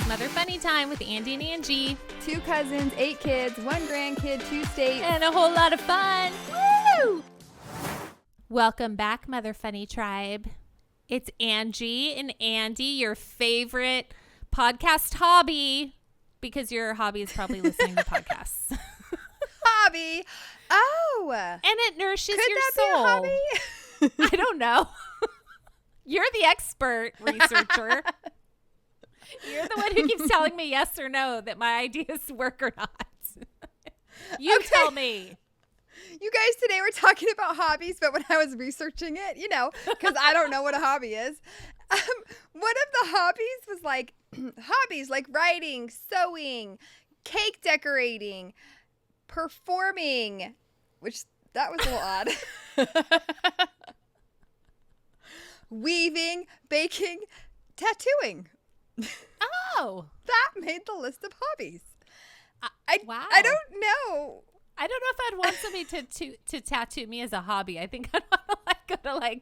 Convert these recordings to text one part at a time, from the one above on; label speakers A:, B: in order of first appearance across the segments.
A: Mother Funny Time with Andy and Angie.
B: 2 cousins, 8 kids, 1 grandkid, 2 states.
A: And a whole lot of fun. Woo! Welcome back, Mother Funny Tribe. It's Angie and Andy, your favorite podcast hobby, because your hobby is probably listening to podcasts.
B: Hobby. Oh.
A: And it nourishes
B: Could
A: your
B: that
A: soul.
B: be a hobby?
A: I don't know. You're the expert researcher. You're the one who keeps telling me yes or no that my ideas work or not. You tell me.
B: You guys, today we're talking about hobbies, but when I was researching it, because I don't know what a hobby is, one of the hobbies was like hobbies like writing, sewing, cake decorating, performing, which that was a little odd. Weaving, baking, tattooing.
A: Oh.
B: That made the list of hobbies.
A: Wow.
B: I don't know.
A: I don't know if I'd want somebody to tattoo me as a hobby. I think I'd want to go to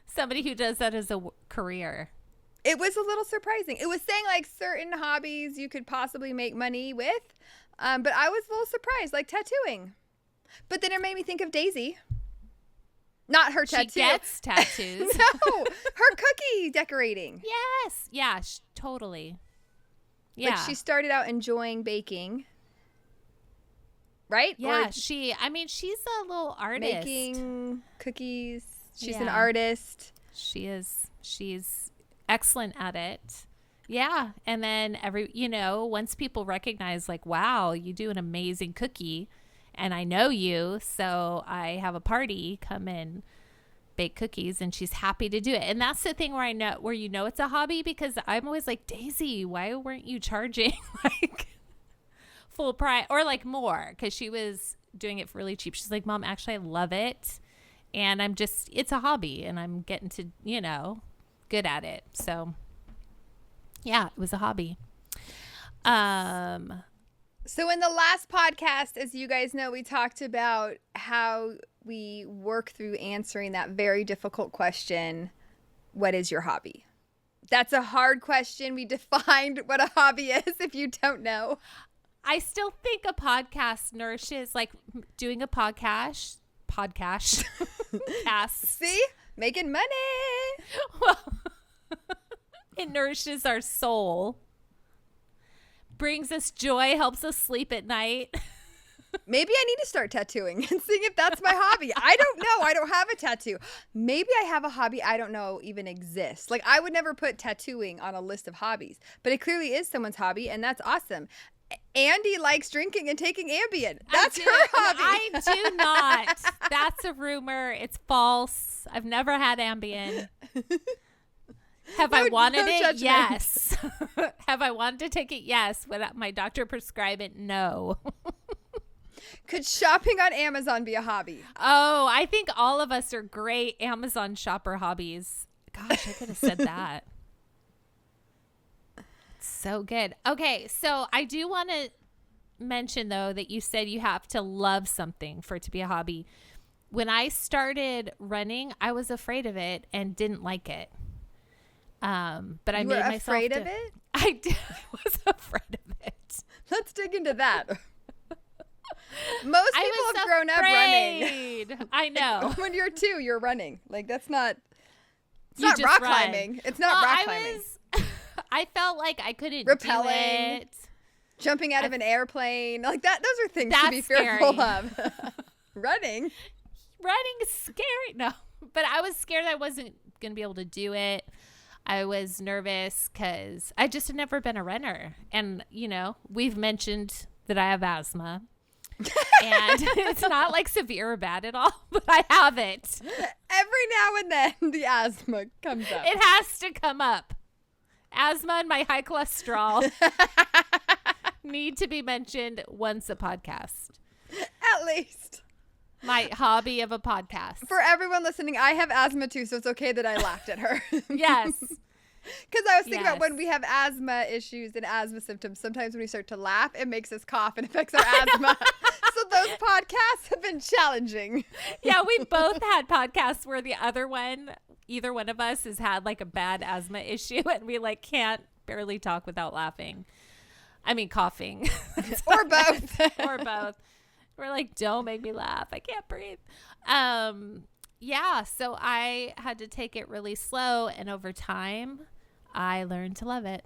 A: somebody who does that as a career.
B: It was a little surprising. It was saying certain hobbies you could possibly make money with, but I was a little surprised, like tattooing. But then it made me think of Daisy. Not her tattoo.
A: She gets tattoos.
B: No, her cookie decorating.
A: Yes. Yeah, totally. Yeah.
B: She started out enjoying baking. Right?
A: Yeah, she's a little artist.
B: Making cookies. She's an artist.
A: She is. She's excellent at it. Yeah. And then once people recognize wow, you do an amazing cookie and I know you, so I have a party, come and bake cookies, and she's happy to do it. And that's the thing where it's a hobby, because I'm always like, Daisy, why weren't you charging full price or more? Because she was doing it for really cheap. She's like, Mom, actually I love it, and it's a hobby, and I'm getting to good at it. So yeah, it was a hobby.
B: So in the last podcast, as you guys know, we talked about how we work through answering that very difficult question, what is your hobby? That's a hard question. We defined what a hobby is, if you don't know.
A: I still think a podcast nourishes, doing a podcast.
B: See? Making money.
A: Well, it nourishes our soul. Brings us joy, helps us sleep at night.
B: Maybe I need to start tattooing and seeing if that's my hobby. I don't know. I don't have a tattoo. Maybe I have a hobby I don't know even exists. I would never put tattooing on a list of hobbies, but it clearly is someone's hobby, and that's awesome. Andy likes drinking and taking Ambien. That's her hobby.
A: I do not. That's a rumor. It's false. I've never had Ambien. Have I wanted it?
B: Judgment.
A: Yes. Have I wanted to take it? Yes. Would my doctor prescribe it? No.
B: Could shopping on Amazon be a hobby?
A: Oh, I think all of us are great Amazon shopper hobbies. Gosh, I could have said that. So good. Okay, so I do want to mention, though, that you said you have to love something for it to be a hobby. When I started running, I was afraid of it and didn't like it. But I made myself
B: afraid of it?
A: I was afraid of it.
B: Let's dig into that. Most people have grown up running.
A: I know.
B: When you're 2, you're running. That's not. It's
A: You
B: not
A: just
B: rock
A: run.
B: climbing. It's not rock climbing.
A: I felt like I couldn't
B: Rappelling,
A: do it.
B: Jumping out of an airplane, that. Those are things to be
A: That's
B: fearful of. Running
A: is scary. No, but I was scared I wasn't going to be able to do it. I was nervous because I just had never been a runner. And, we've mentioned that I have asthma. And it's not severe or bad at all, but I have it.
B: Every now and then the asthma comes up.
A: It has to come up. Asthma and my high cholesterol need to be mentioned once a podcast.
B: At least.
A: My hobby of a podcast.
B: For everyone listening, I have asthma too, so it's okay that I laughed at her.
A: Yes.
B: Because I was thinking about when we have asthma issues and asthma symptoms, sometimes when we start to laugh, it makes us cough and affects our asthma. So those podcasts have been challenging.
A: Yeah, we both had podcasts where either one of us has had a bad asthma issue, and we can't barely talk without laughing. I mean, coughing.
B: Or both.
A: Or both. We're like, don't make me laugh. I can't breathe. Yeah, so I had to take it really slow. And over time, I learned to love it.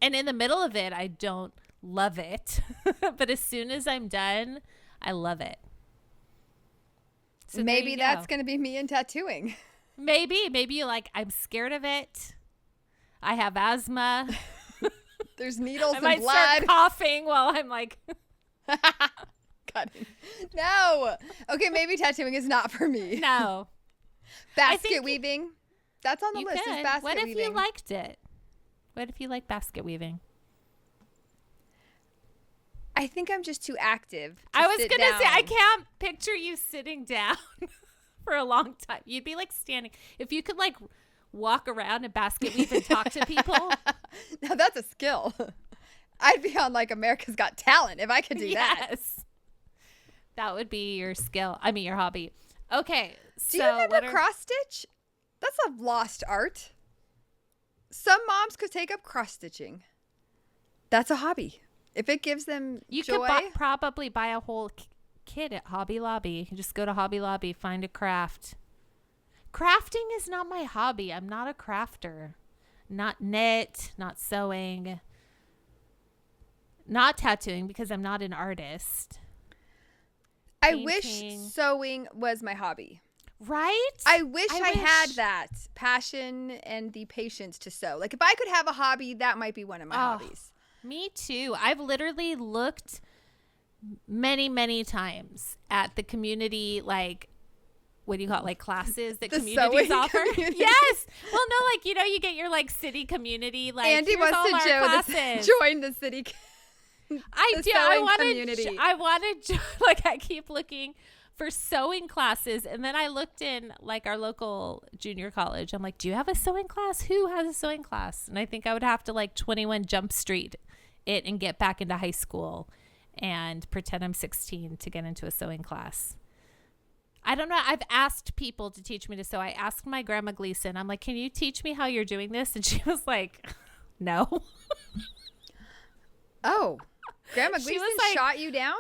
A: And in the middle of it, I don't love it. But as soon as I'm done, I love it. So
B: maybe that's going to be me in tattooing.
A: Maybe you're like, I'm scared of it. I have asthma.
B: There's needles
A: I
B: and
A: might
B: blood.
A: start coughing while I'm like
B: cutting. No. Okay, maybe tattooing is not for me.
A: No.
B: Basket weaving. That's on the list. Is basket
A: what if
B: weaving.
A: you liked it? What if you like basket weaving?
B: I think I'm just too active.
A: I was going to say, I can't picture you sitting down for a long time. You'd be like standing. If you could like walk around and basket weave and talk to people.
B: Now that's a skill. I'd be on like America's Got Talent if I could do that.
A: Yes. That would be your skill. I mean, your hobby. Okay.
B: Do you remember cross stitch? That's a lost art. Some moms could take up cross stitching. That's a hobby. If it gives them
A: you
B: joy.
A: could probably buy a whole kit at Hobby Lobby. You just go to Hobby Lobby, find a craft. Crafting is not my hobby. I'm not a crafter. Not knit, not sewing, not tattooing because I'm not an artist.
B: I wish sewing was my hobby.
A: Right?
B: I wish I had that passion and the patience to sew. Like if I could have a hobby, that might be one of my hobbies.
A: Me too. I've literally looked many, many times at the community, like, what do you call it? Like classes that communities offer.
B: Community.
A: Yes. Well, no, like, you know, you get your like city community. Like,
B: Andy wants to join the city.
A: I do.
B: Community.
A: I wanted, like, I keep looking for sewing classes. And then I looked in like our local junior college. I'm like, do you have a sewing class? Who has a sewing class? And I think I would have to like 21 Jump Street it and get back into high school and pretend I'm 16 to get into a sewing class. I don't know. I've asked people to teach me to sew. I asked my grandma Gleason, I'm like, can you teach me how you're doing this? And she was like, no.
B: Oh, Grandma Gleason
A: like,
B: shot you down?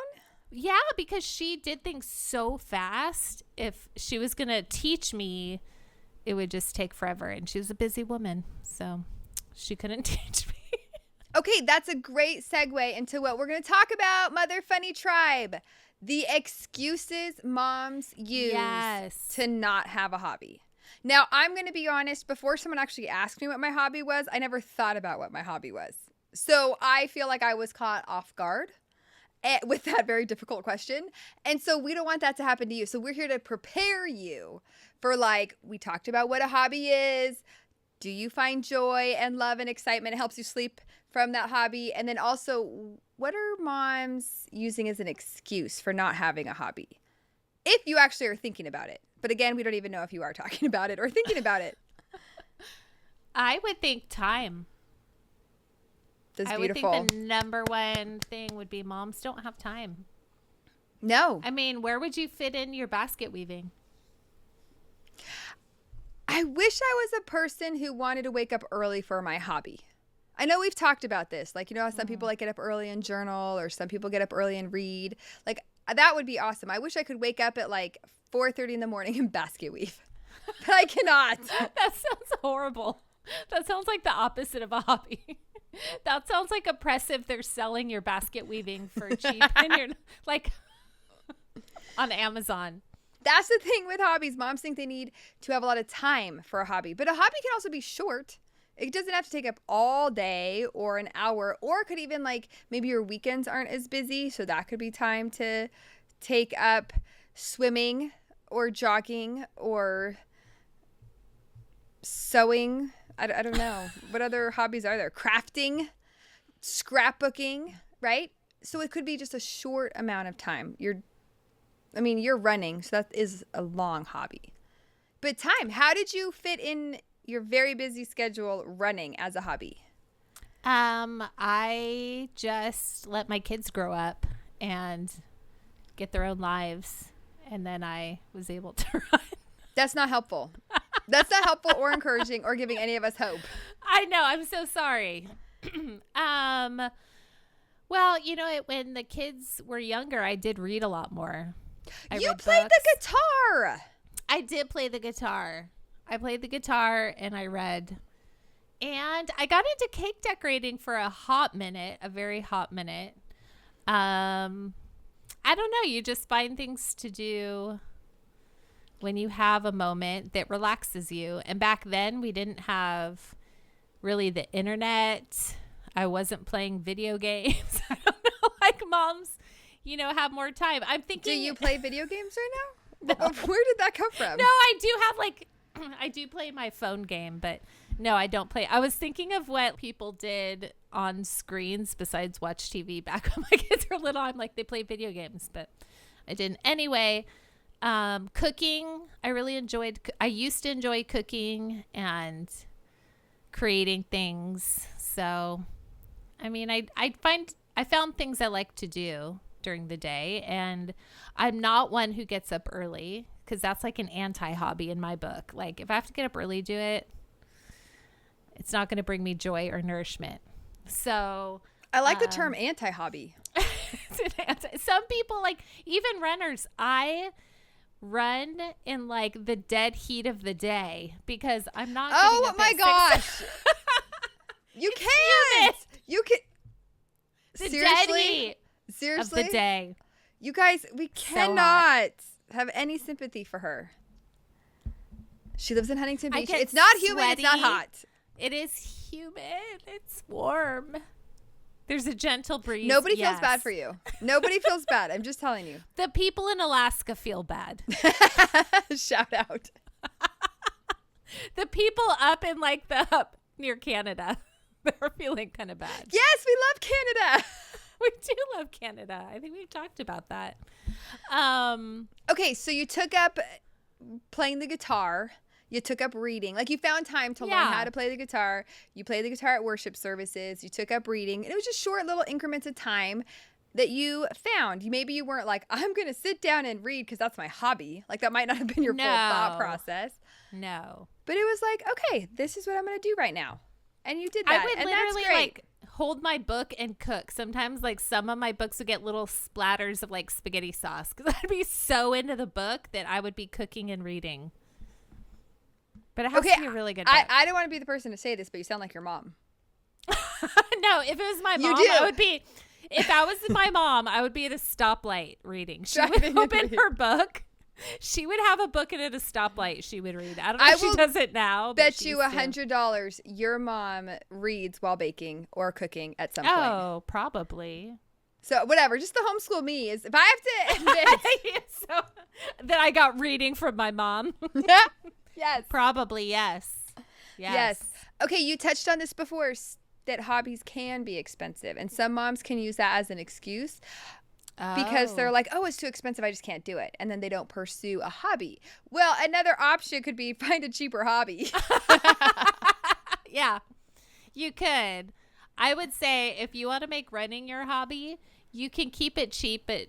A: Yeah, because she did things so fast. If she was going to teach me, it would just take forever. And she was a busy woman, so she couldn't teach me.
B: Okay, that's a great segue into what we're going to talk about, Mother Funny Tribe. The excuses moms use to not have a hobby. Now, I'm going to be honest, before someone actually asked me what my hobby was, I never thought about what my hobby was. So I feel like I was caught off guard with that very difficult question. And so we don't want that to happen to you. So we're here to prepare you for, like, we talked about what a hobby is. Do you find joy and love and excitement? It helps you sleep from that hobby. And then also, what are moms using as an excuse for not having a hobby? If you actually are thinking about it. But again, we don't even know if you are talking about it or thinking about it.
A: I would think time.
B: That's
A: I
B: beautiful.
A: would think the number one thing would be moms don't have time.
B: No.
A: I mean, where would you fit in your basket weaving?
B: I wish I was a person who wanted to wake up early for my hobby. I know we've talked about this. Like, you know how some people like get up early and journal, or some people get up early and read. Like, that would be awesome. I wish I could wake up at like 4:30 in the morning and basket weave. But I cannot.
A: That sounds horrible. That sounds like the opposite of a hobby. That sounds like oppressive. They're selling your basket weaving for cheap and you're like on Amazon.
B: That's the thing with hobbies. Moms think they need to have a lot of time for a hobby. But a hobby can also be short. It doesn't have to take up all day or an hour, or it could even, like, maybe your weekends aren't as busy. So that could be time to take up swimming or jogging or sewing. I don't know. What other hobbies are there? Crafting, scrapbooking, right? So it could be just a short amount of time. You're running, so that is a long hobby. But time, how did you fit in your very busy schedule running as a hobby?
A: I just let my kids grow up and get their own lives, and then I was able to run.
B: That's not helpful. That's not helpful or encouraging or giving any of us hope.
A: I know. I'm so sorry. um, well, when the kids were younger, I did read a lot more. I
B: You
A: read
B: played
A: books.
B: the guitar.
A: I did play the guitar. I played the guitar and I read. And I got into cake decorating for a very hot minute. I don't know. You just find things to do when you have a moment that relaxes you. And back then, we didn't have really the internet. I wasn't playing video games. I don't know. Like moms, have more time. I'm thinking.
B: Do you play video games right now?
A: No.
B: Where did that come from?
A: No, I do have I do play my phone game, but no, I don't play. I was thinking of what people did on screens besides watch TV back when my kids were little. I'm like, they play video games, but I didn't. Anyway, cooking, I really enjoyed. I used to enjoy cooking and creating things. So, I mean, I found things I like to do during the day, and I'm not one who gets up early because that's like an anti-hobby in my book. Like if I have to get up early to do it, it's not going to bring me joy or nourishment. So
B: I like the term anti-hobby.
A: Some people, like even runners, I run in like the dead heat of the day because I'm not getting up
B: my
A: at
B: gosh. You can't. You can.
A: the
B: Seriously?
A: dead heat
B: Seriously?
A: of the day.
B: You guys, we cannot have any sympathy for her. She lives in Huntington Beach. It's not humid. It's not hot.
A: It is humid. It's warm. There's a gentle breeze.
B: Nobody feels bad for you. Nobody feels bad. I'm just telling you.
A: The people in Alaska feel bad.
B: Shout out.
A: The people up in like up near Canada, they're feeling kind of bad.
B: Yes, we love Canada.
A: We do love Canada. I think we've talked about that.
B: Okay, so you took up playing the guitar. You took up reading. Like you found time to learn how to play the guitar. You played the guitar at worship services. You took up reading. And it was just short little increments of time that you found. Maybe you weren't like, I'm going to sit down and read because that's my hobby. Like that might not have been your full thought process.
A: No.
B: But it was like, okay, this is what I'm going to do right now. And you did that.
A: I would
B: and
A: literally
B: that's great.
A: like hold my book and cook. Sometimes like some of my books would get little splatters of like spaghetti sauce because I'd be so into the book that I would be cooking and reading. But it has to be a really good book.
B: I don't want to be the person to say this, but you sound like your mom.
A: No, if it was my mom, I would be. If I was my mom, I would be at a stoplight reading. She would open her book. She would have a book and at a stoplight she would read. I don't know if she does it now.
B: Bet you $100 your mom reads while baking or cooking at some point.
A: Oh, probably.
B: So whatever, just the homeschool me is, if I have to admit.
A: So, that I got reading from my mom.
B: Yes.
A: Probably, yes.
B: Yes. Okay, you touched on this before, that hobbies can be expensive. And some moms can use that as an excuse because they're like, oh, it's too expensive. I just can't do it. And then they don't pursue a hobby. Well, another option could be find a cheaper hobby.
A: Yeah, you could. I would say if you want to make running your hobby, you can keep it cheap, but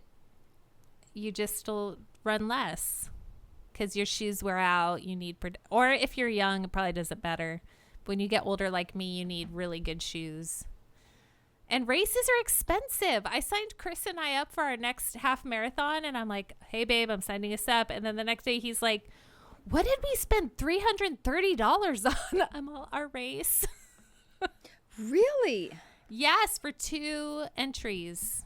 A: you just still run less. Because your shoes wear out, you need, or if you're young, it probably doesn't matter. When you get older like me, you need really good shoes. And races are expensive. I signed Chris and I up for our next half marathon, and I'm like, hey, babe, I'm signing us up. And then the next day he's like, what did we spend $330 on? I'm all, our race.
B: Really?
A: Yes, for 2 entries.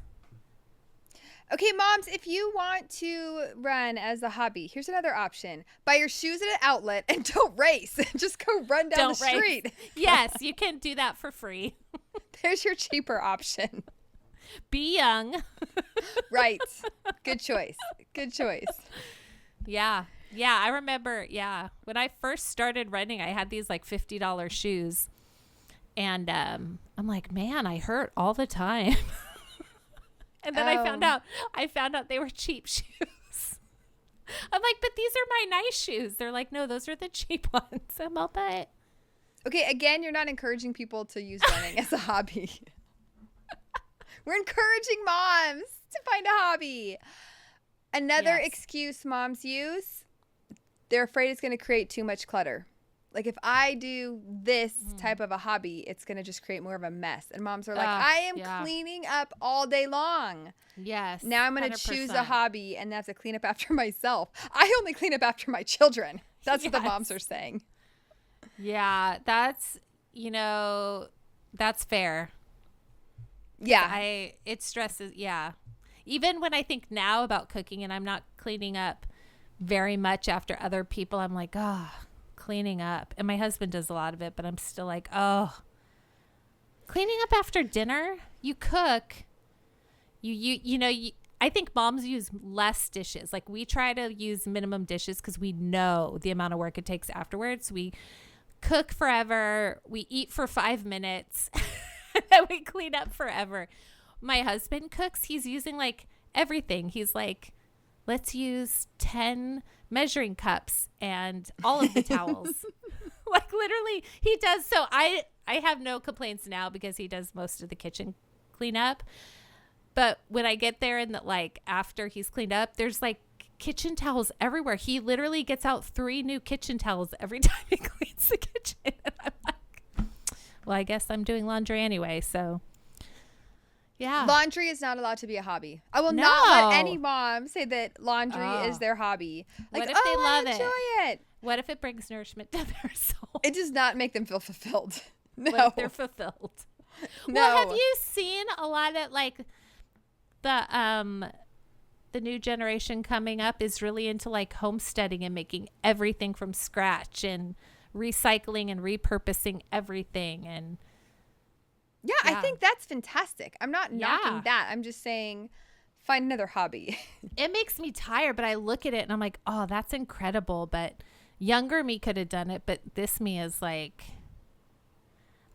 B: Okay, moms, if you want to run as a hobby, here's another option. Buy your shoes at an outlet and don't race. Just go run down the street.
A: Yes, you can do that for free.
B: There's your cheaper option.
A: Be young.
B: Right. Good choice. Good choice.
A: Yeah. Yeah, I remember, when I first started running, I had these like $50 shoes. And I'm like, man, I hurt all the time. And then I found out they were cheap shoes. I'm like, but these are my nice shoes. They're like, no, those are the cheap ones. I'm all, but.
B: Okay, again, you're not encouraging people to use running as a hobby. We're encouraging moms to find a hobby. Another excuse moms use, they're afraid it's going to create too much clutter. Like if I do this type of a hobby, it's going to just create more of a mess. And moms are like, I am cleaning up all day long.
A: Yes.
B: Now I'm going to choose a hobby and have to clean up after myself. I only clean up after my children. That's what the moms are saying.
A: Yeah, that's, that's fair.
B: Yeah.
A: It stresses. Yeah. Even when I think now about cooking and I'm not cleaning up very much after other people, I'm like, cleaning up. And my husband does a lot of it, but I'm still like, cleaning up after dinner. You cook. I think moms use less dishes. Like we try to use minimum dishes because we know the amount of work it takes afterwards. We cook forever. We eat for 5 minutes. And then we clean up forever. My husband cooks. He's using like everything. He's like, let's use 10 measuring cups and all of the towels. Like literally he does. So I have no complaints now because he does most of the kitchen cleanup. But when I get there and like after he's cleaned up, there's like kitchen towels everywhere. He literally gets out 3 new kitchen towels every time he cleans the kitchen. And I'm like, well, I guess I'm doing laundry anyway. So yeah.
B: Laundry is not allowed to be a hobby. I will not let any mom say that laundry is their hobby. Like,
A: what if they love
B: enjoy it?
A: What if it brings nourishment to their soul?
B: It does not make them feel fulfilled. No.
A: What if they're fulfilled?
B: No.
A: Well, have you seen a lot of like the new generation coming up is really into like homesteading and making everything from scratch and recycling and repurposing everything and
B: yeah, I think that's fantastic. I'm not knocking that. I'm just saying find another hobby.
A: It makes me tired, but I look at it and I'm like, oh, that's incredible. But younger me could have done it. But this me is like,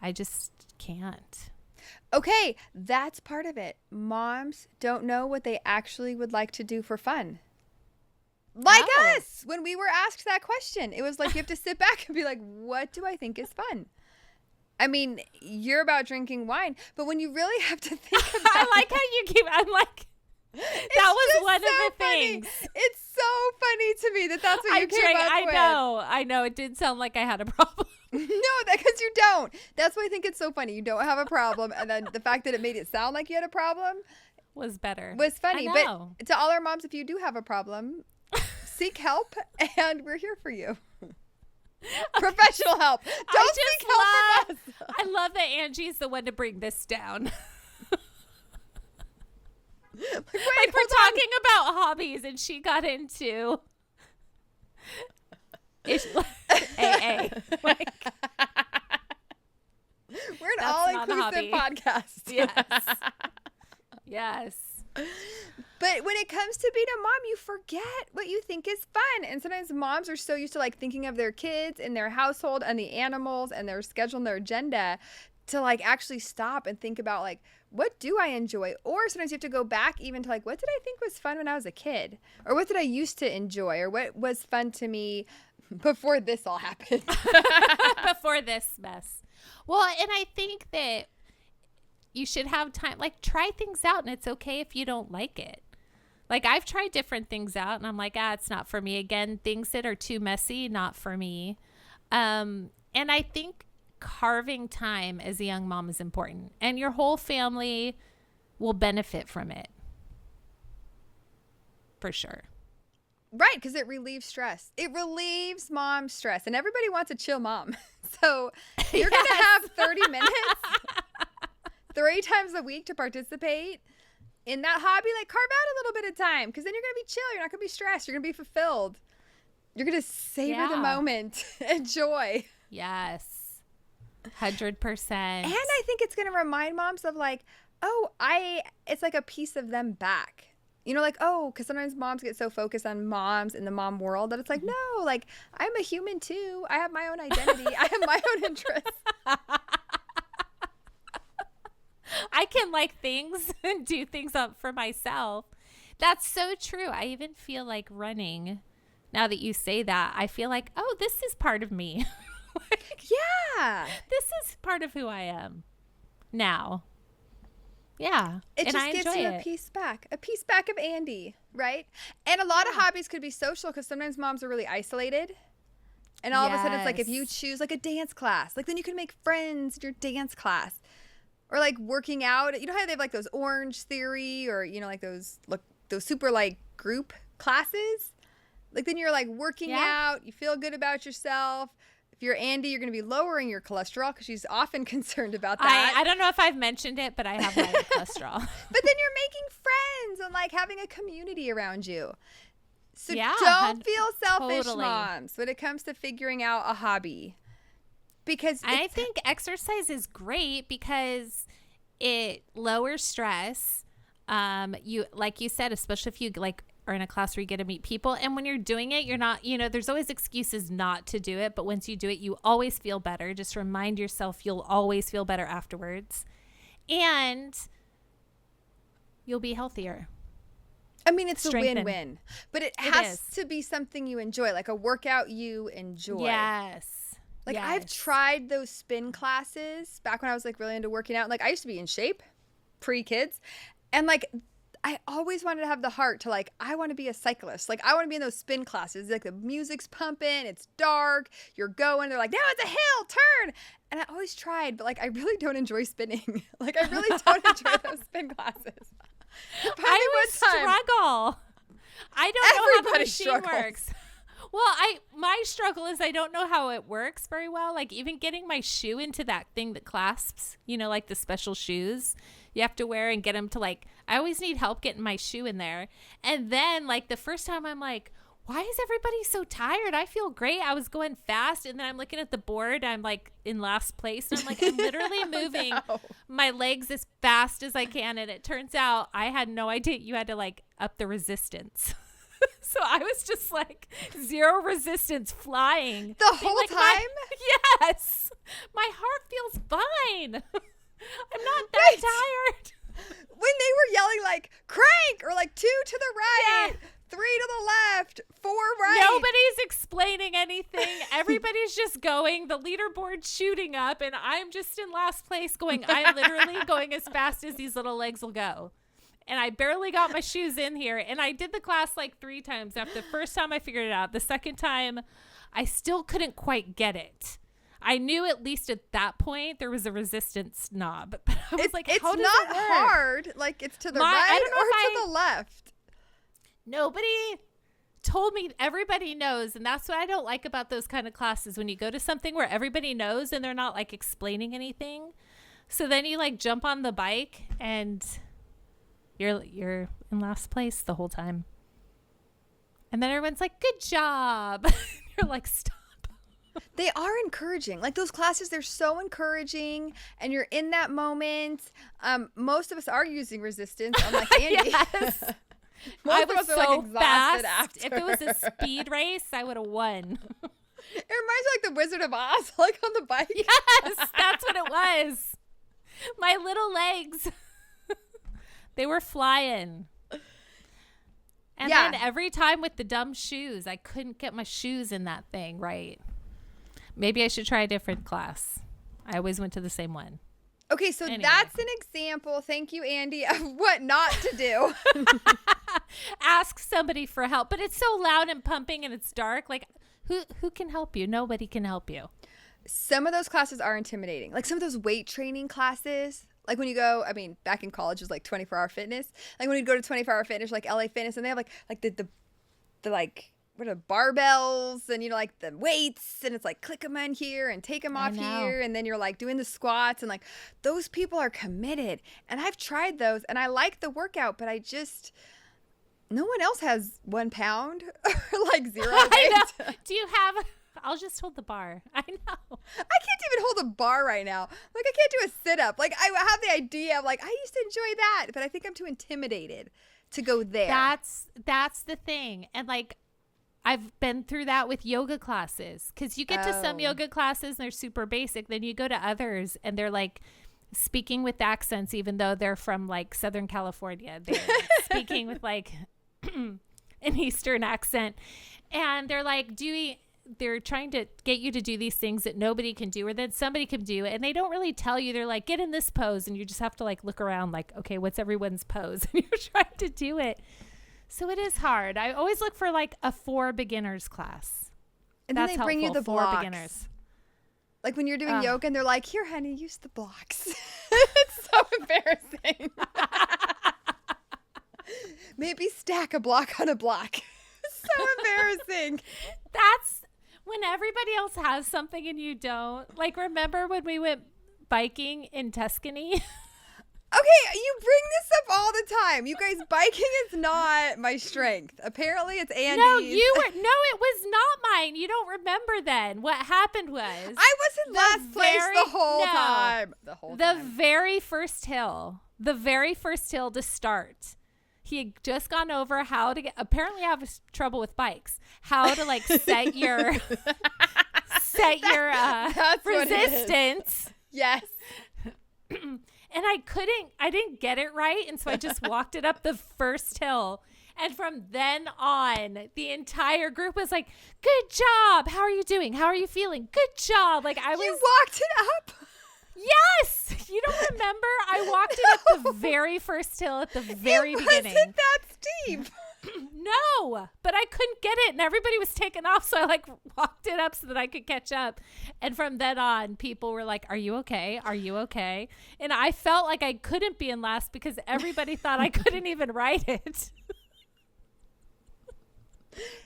A: I just can't.
B: Okay, that's part of it. Moms don't know what they actually would like to do for fun. Like us, when we were asked that question, it was like you have to sit back and be like, what do I think is fun? I mean, you're about drinking wine, but when you really have to think about
A: I like how you keep, I'm like, that was one of the things.
B: It's so funny to me that's what you came up with.
A: I know. It did sound like I had a problem.
B: No, because you don't. That's why I think it's so funny. You don't have a problem. And then the fact that it made it sound like you had a problem
A: was better.
B: Was funny. But to all our moms, if you do have a problem, seek help and we're here for you. Professional help. Don't seek help from us.
A: I love that Angie's the one to bring this down. Like we're talking about hobbies and she got into AA. Like,
B: we're an all-inclusive podcast.
A: Yes. Yes.
B: But when it comes to being a mom, you forget what you think is fun. And sometimes moms are so used to like thinking of their kids and their household and the animals and their schedule and their agenda to like actually stop and think about like, what do I enjoy? Or sometimes you have to go back even to like, what did I think was fun when I was a kid? Or what did I used to enjoy? Or what was fun to me before this all happened?
A: Before this mess. Well, and I think that you should have time, like try things out and it's okay if you don't like it. Like I've tried different things out and I'm like, it's not for me. Again, things that are too messy, not for me. And I think carving time as a young mom is important and your whole family will benefit from it. For sure.
B: Right, because it relieves stress. It relieves mom stress. And everybody wants a chill mom. So you're going to have 30 minutes 3 times a week to participate in that hobby. Like carve out a little bit of time because then you're going to be chill. You're not going to be stressed. You're going to be fulfilled. You're going to savor the moment. Enjoy.
A: Yes. 100%.
B: And I think it's going to remind moms of like, it's like a piece of them back. You know, like, because sometimes moms get so focused on moms in the mom world that it's like, no, like, I'm a human too. I have my own identity. I have my own interests.
A: I can like things and do things up for myself. That's so true. I even feel like running. Now that you say that, I feel like, this is part of me. Like,
B: yeah.
A: This is part of who I am now. Yeah.
B: It just gives you a piece back of Andy, right? And a lot of hobbies could be social because sometimes moms are really isolated. And all of a sudden it's like if you
A: Yes.
B: choose like a dance class, like then you can make friends in your dance class. Or like working out. You know how they have like those Orange Theory or like those super like group classes? Like then you're like working
A: Yeah.
B: out, you feel good about yourself. If you're Andy, you're going to be lowering your cholesterol because she's often concerned about that.
A: I don't know if I've mentioned it, but I have high cholesterol.
B: But then you're making friends and like having a community around you. So
A: Yeah,
B: don't feel selfish,
A: totally.
B: moms, when it comes to figuring out a hobby. Because
A: I think exercise is great because it lowers stress. You like you said, especially if you like are in a class where you get to meet people, and when you're doing it, you're not, there's always excuses not to do it, but once you do it, you always feel better. Just remind yourself you'll always feel better afterwards, and you'll be healthier.
B: I mean, it's
A: Strengthen.
B: a win-win, but it
A: It
B: has
A: is.
B: to be something you enjoy, like a workout you enjoy.
A: Yes.
B: Like I've
A: Yes.
B: tried those spin classes back when I was like really into working out. Like I used to be in shape pre-kids, and like I always wanted to have the heart to like I want to be a cyclist. Like I want to be in those spin classes. Like the music's pumping, it's dark, you're going. They're like, now it's a hill, turn. And I always tried, but like I really don't enjoy spinning. Like I really don't enjoy those spin classes.
A: I would struggle. I don't know how the
B: Everybody
A: machine
B: struggles.
A: works. Well, my struggle is I don't know how it works very well. Like even getting my shoe into that thing that clasps, like the special shoes you have to wear and get them to like, I always need help getting my shoe in there. And then like the first time I'm like, why is everybody so tired? I feel great. I was going fast. And then I'm looking at the board. I'm like in last place. And I'm like, I'm literally moving
B: no.
A: my legs as fast as I can. And it turns out I had no idea you had to like up the resistance. So I was just like zero resistance flying.
B: The whole
A: like,
B: time?
A: Yes. My heart feels fine. I'm not that
B: Wait.
A: tired.
B: When they were yelling like crank or like 2 to the right,
A: Yeah.
B: 3 to the left, 4 right.
A: Nobody's explaining anything. Everybody's just going. The leaderboard's shooting up, and I'm just in last place going, I'm literally going as fast as these little legs will go. And I barely got my shoes in here. And I did the class like 3 times. After the first time I figured it out. The second time, I still couldn't quite get it. I knew at least at that point there was a resistance knob. But I was like,
B: it's
A: how does
B: not
A: it work?
B: hard. Like it's to the
A: I
B: right
A: don't know
B: or
A: if
B: to the left.
A: Nobody told me. Everybody knows. And that's what I don't like about those kind of classes. When you go to something where everybody knows and they're not like explaining anything. So then you like jump on the bike and you're in last place the whole time. And then everyone's like, good job. You're like, stop.
B: They are encouraging. Like those classes, they're so encouraging, and you're in that moment. Most of us are using resistance, unlike Andy.
A: Yes.
B: Most
A: I
B: of
A: was
B: us are
A: so
B: like exhausted
A: fast.
B: after.
A: If it was a speed race, I would have won.
B: It reminds me like the Wizard of Oz, like on the bike.
A: Yes, that's what it was. My little legs. They were flying. And
B: Yeah.
A: then every time with the dumb shoes, I couldn't get my shoes in that thing right. Maybe I should try a different class. I always went to the same one.
B: Okay, so
A: Anyway.
B: that's an example, thank you, Andy, of what not to do.
A: Ask somebody for help. But it's so loud and pumping and it's dark. Like, who can help you? Nobody can help you.
B: Some of those classes are intimidating. Like some of those weight training classes. Like when you go, I mean, back in college it was like 24-hour fitness. Like when you go to 24-hour fitness, like LA Fitness, and they have like the like, what are barbells and, like the weights, and it's like click them on here and take them off
A: know.
B: here. And then you're like doing the squats, and like those people are committed. And I've tried those and I like the workout, but no one else has 1 pound or like 0
A: I
B: weight.
A: know. Do you have... I'll just hold the bar. I know.
B: I can't even hold a bar right now. Like I can't do a sit up. Like I have the idea of like I used to enjoy that, but I think I'm too intimidated to go there.
A: That's the thing. And like I've been through that with yoga classes, because you get to some
B: Oh.
A: yoga classes and they're super basic. Then you go to others and they're like speaking with accents, even though they're from like Southern California. They're speaking with like an Eastern accent, and they're like they're trying to get you to do these things that nobody can do, or that somebody can do, and they don't really tell you. They're like, get in this pose, and you just have to like look around like, okay, what's everyone's pose? And you're trying to do it. So it is hard. I always look for like a for beginners class.
B: And then
A: That's
B: they bring you
A: helpful
B: the
A: for
B: blocks.
A: beginners.
B: Like when you're doing yoga and they're like, here, honey, use the blocks. It's so embarrassing. Maybe stack a block on a block. So embarrassing.
A: That's when everybody else has something and you don't. Like, remember when we went biking in Tuscany?
B: Okay, you bring this up all the time. You guys, biking is not my strength. Apparently, it's Andy's.
A: No, it was not mine. You don't remember then. What happened was
B: I was in last place the whole time.
A: The very first hill to start. He had just gone over how to get, apparently I have trouble with bikes, how to like set your resistance.
B: Yes.
A: And I didn't get it right. And so I just walked it up the first hill. And from then on, the entire group was like, good job. How are you doing? How are you feeling? Good job. Like You
B: walked it up?
A: Yes. You don't remember? I walked it up the very first hill at the very beginning.
B: It wasn't that steep.
A: No, but I couldn't get it and everybody was taking off. So I like walked it up so that I could catch up. And from then on, people were like, are you okay? Are you okay? And I felt like I couldn't be in last because everybody thought I couldn't even ride it.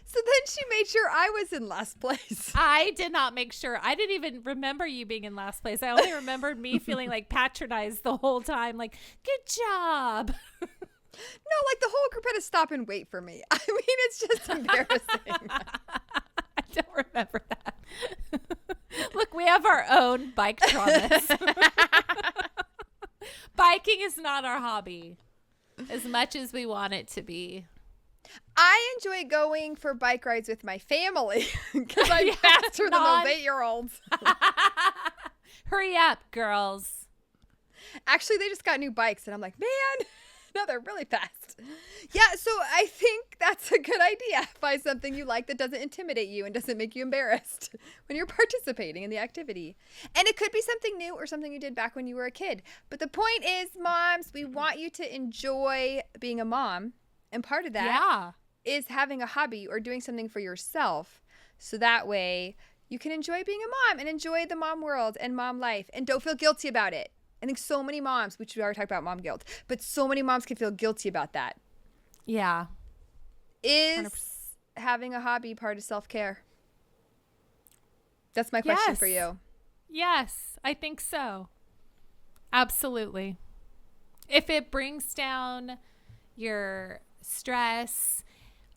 B: So then she made sure I was in last place.
A: I did not make sure. I didn't even remember you being in last place. I only remembered me feeling like patronized the whole time. Like, good job.
B: No, like the whole group had to stop and wait for me. I mean, it's just embarrassing.
A: I don't remember that. Look, we have our own bike traumas. Biking is not our hobby as much as we want it to be.
B: I enjoy going for bike rides with my family because I'm faster than those 8-year-olds.
A: Hurry up, girls.
B: Actually, they just got new bikes, and I'm like, man, no, they're really fast. Yeah, so I think that's a good idea. Find something you like that doesn't intimidate you and doesn't make you embarrassed when you're participating in the activity. And it could be something new or something you did back when you were a kid. But the point is, moms, we want you to enjoy being a mom. And part of that is having a hobby or doing something for yourself. So that way you can enjoy being a mom and enjoy the mom world and mom life. And don't feel guilty about it. I think so many moms, which we already talked about mom guilt, but so many moms can feel guilty about that.
A: Yeah.
B: Is 100%. Having a hobby part of self-care? That's my question for you.
A: Yes, I think so. Absolutely. If it brings down your stress.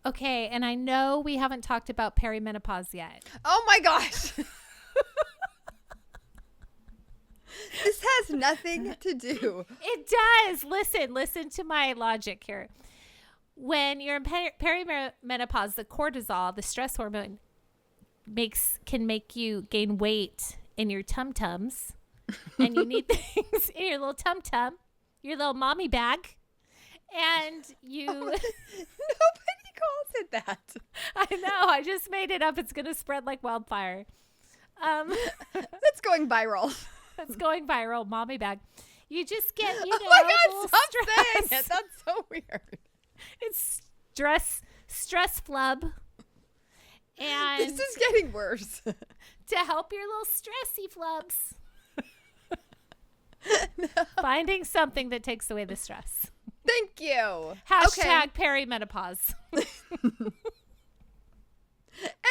A: Okay, and I know we haven't talked about perimenopause yet.
B: Oh my gosh. This has nothing to do.
A: It does. Listen to my logic here. When you're in perimenopause, the cortisol, the stress hormone, can make you gain weight in your tum-tums. And you need things in your little tum-tum, your little mommy bag. And you... Nobody
B: calls it that.
A: I know. I just made it up. It's going to spread like wildfire.
B: That's going viral.
A: It's going viral. Mommy bag. You just get,
B: oh my God, stop saying it. That's so weird.
A: It's stress flub. And
B: this is getting worse.
A: To help your little stressy flubs. No. Finding something that takes away the stress.
B: Thank you.
A: Hashtag perimenopause.
B: And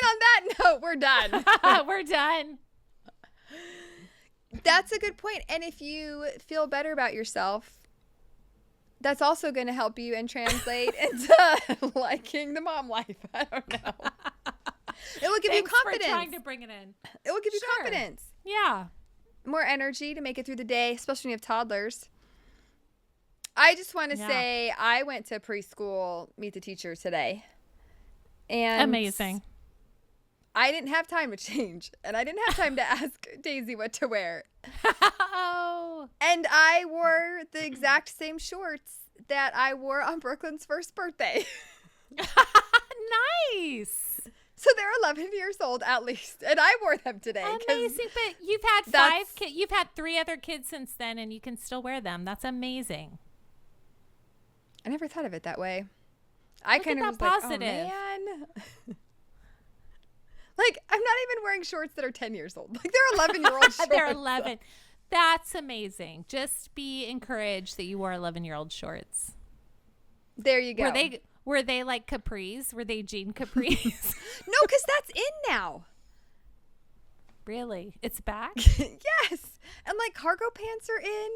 B: on that note, we're done.
A: We're done.
B: That's a good point. And if you feel better about yourself, that's also going to help you and translate into liking the mom life. I don't know. It will give you confidence.
A: For trying to bring it in.
B: It will give you confidence.
A: Yeah.
B: More energy to make it through the day, especially when you have toddlers. I just want to say I went to preschool Meet the Teacher today. And
A: amazing.
B: I didn't have time to change. And I didn't have time to ask Daisy what to wear.
A: Oh.
B: And I wore the exact same shorts that I wore on Brooklyn's first birthday.
A: Nice.
B: So they're 11 years old at least. And I wore them today.
A: Amazing. But you've had 5 kids. You've had 3 other kids since then, and you can still wear them. That's amazing.
B: I never thought of it that way. I kind of was
A: positive.
B: like, oh man. Like, I'm not even wearing shorts that are 10 years old. Like, they're 11-year-old shorts.
A: They're 11. That's amazing. Just be encouraged that you wore 11-year-old shorts.
B: There you go.
A: Were they like capris? Were they jean capris?
B: No, because that's in now.
A: Really? It's back?
B: Yes. And like cargo pants are in.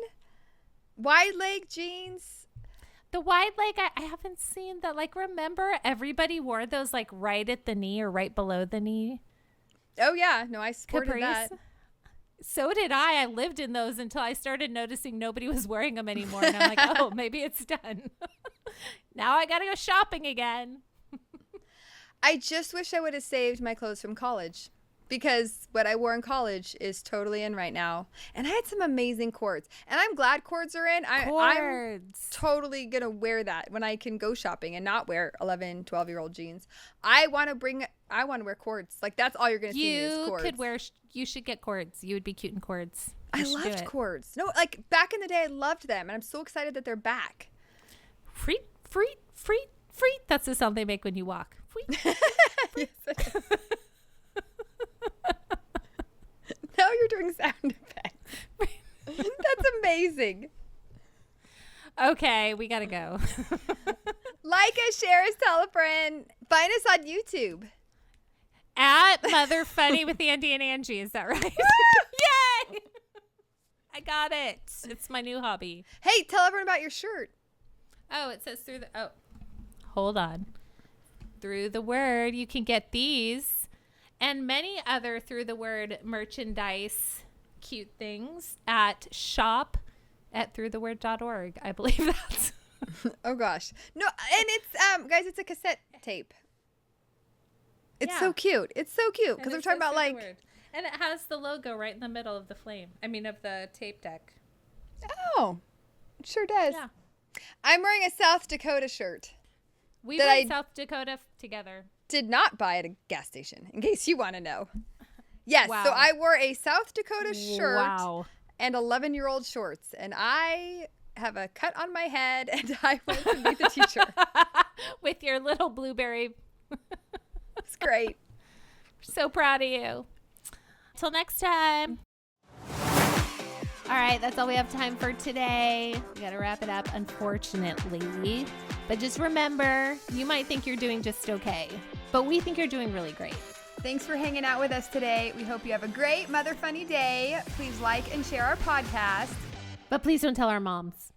B: Wide leg jeans.
A: The wide leg, I haven't seen that. Like, remember everybody wore those like right at the knee or right below the knee?
B: Oh, yeah. No, I sported
A: Capris.
B: that.
A: So did I. I lived in those until I started noticing nobody was wearing them anymore. And I'm like, oh, maybe it's done. Now I got to go shopping again.
B: I just wish I would have saved my clothes from college, because what I wore in college is totally in right now. And I had some amazing cords. And I'm glad cords are in. I'm totally going to wear that when I can go shopping and not wear 11, 12-year-old jeans. I want to wear cords. Like, that's all you're going to see is cords.
A: You should get cords. You would be cute in cords.
B: I loved cords. No, like, back in the day, I loved them. And I'm so excited that they're back.
A: Freet, freet, freet, freet. That's the sound they make when you walk. Freet.
B: Yes, it is. Now you're doing sound effects. That's amazing.
A: Okay, we gotta go.
B: Like us, share us, tell a friend. Find us on YouTube.
A: At Mother Funny with Andy and Angie. Is that right? Yay! I got it. It's my new hobby.
B: Hey, tell everyone about your shirt.
A: Oh, it says hold on. Through the Word, you can get these and many other Through the Word merchandise cute things at shop@throughtheword.org. I believe that's.
B: Oh gosh. No, and it's guys, it's a cassette tape. It's so cute. It's so cute because we're talking about like,
A: and it has the logo right in the middle of the of the tape deck.
B: Oh, it sure does. Yeah. I'm wearing a South Dakota shirt.
A: We went South Dakota together.
B: Did not buy at a gas station, in case you want to know. Yes,
A: wow.
B: So I wore a South Dakota shirt and 11-year-old shorts, and I have a cut on my head, and I went to meet the teacher.
A: With your little blueberry.
B: It's great.
A: So proud of you. Till next time. All right, that's all we have time for today. We got to wrap it up, unfortunately. But just remember, you might think you're doing just okay, but we think you're doing really great.
B: Thanks for hanging out with us today. We hope you have a great Mother Funny day. Please like and share our podcast.
A: But please don't tell our moms.